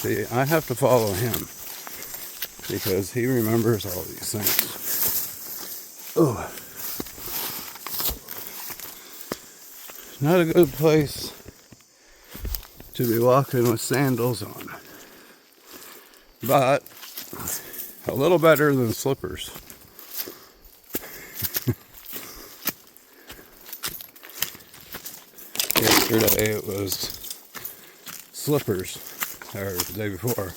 See, I have to follow him because he remembers all these things. Oh, not a good place to be walking with sandals on, but a little better than slippers. Yesterday it was slippers, or the day before.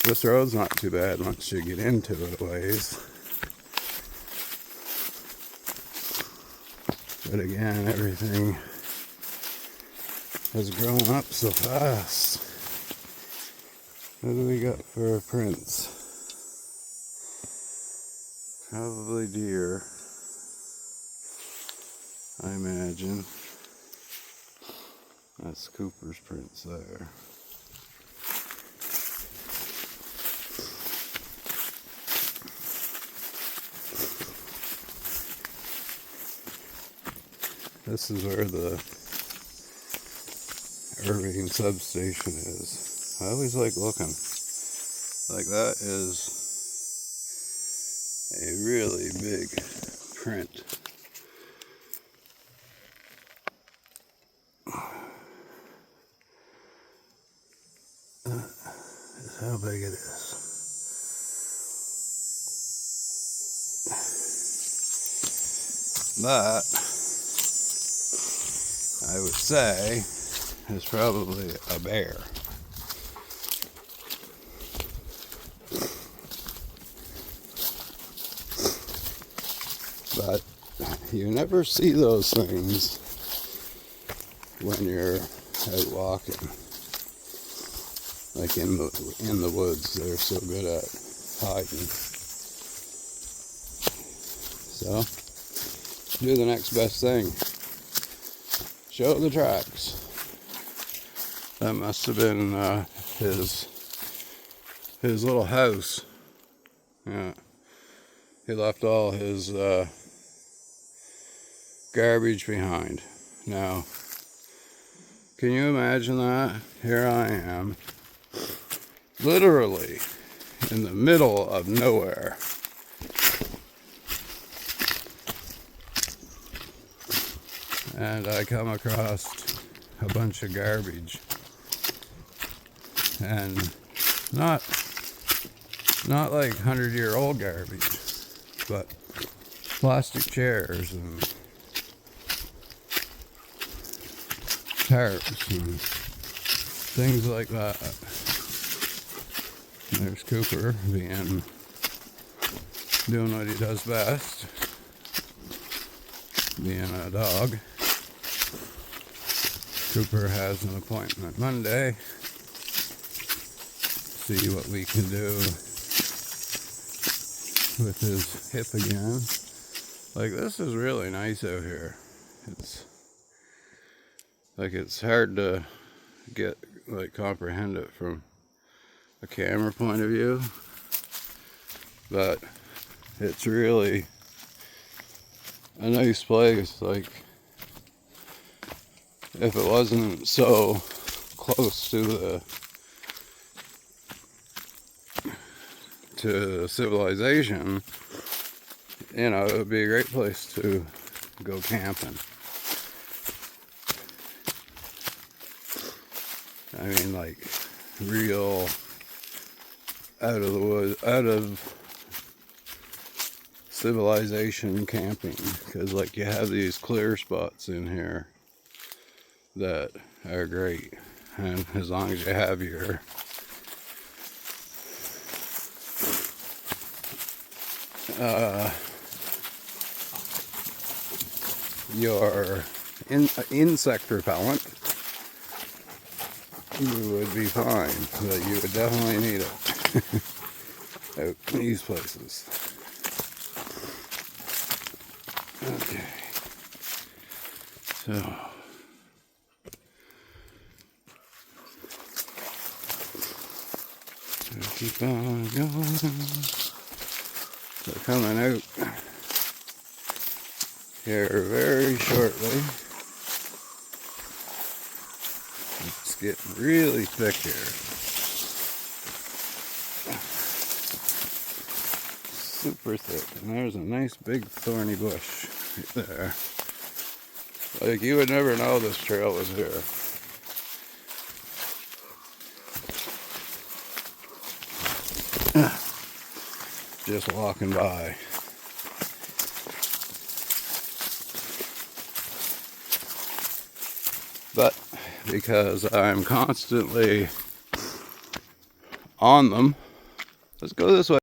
This road's not too bad once you get into it a ways. But again, everything has grown up so fast. What do we got for prints? Probably deer, I imagine. That's Cooper's prints there. This is where the Irving substation is. I always like looking. Like that is a really big print. That is how big it is. That, I would say, is probably a bear. But you never see those things when you're out walking. Like in the woods, they're so good at hiding. So, do the next best thing. Show the tracks. That must have been his little house. Yeah, he left all his garbage behind. Now, can you imagine that? Here I am, literally in the middle of nowhere. And I come across a bunch of garbage. And not like 100-year-old garbage, but plastic chairs and tarps and things like that. There's Cooper doing what he does best, being a dog. Cooper has an appointment Monday. See what we can do with his hip again. Like, this is really nice out here. It's hard to comprehend it from a camera point of view, but it's really a nice place. Like, if it wasn't so close to civilization, you know, it would be a great place to go camping. I mean, like, real out of the woods, out of civilization camping, because like you have these clear spots in here that are great, and as long as you have your insect repellent, you would be fine, but you would definitely need it out in these places. Okay, so keep on going. They're coming out here very shortly. getting really thick here. Super thick. And there's a nice big thorny bush right there. Like, you would never know this trail was here. Just walking by. But because I'm constantly on them, let's go this way.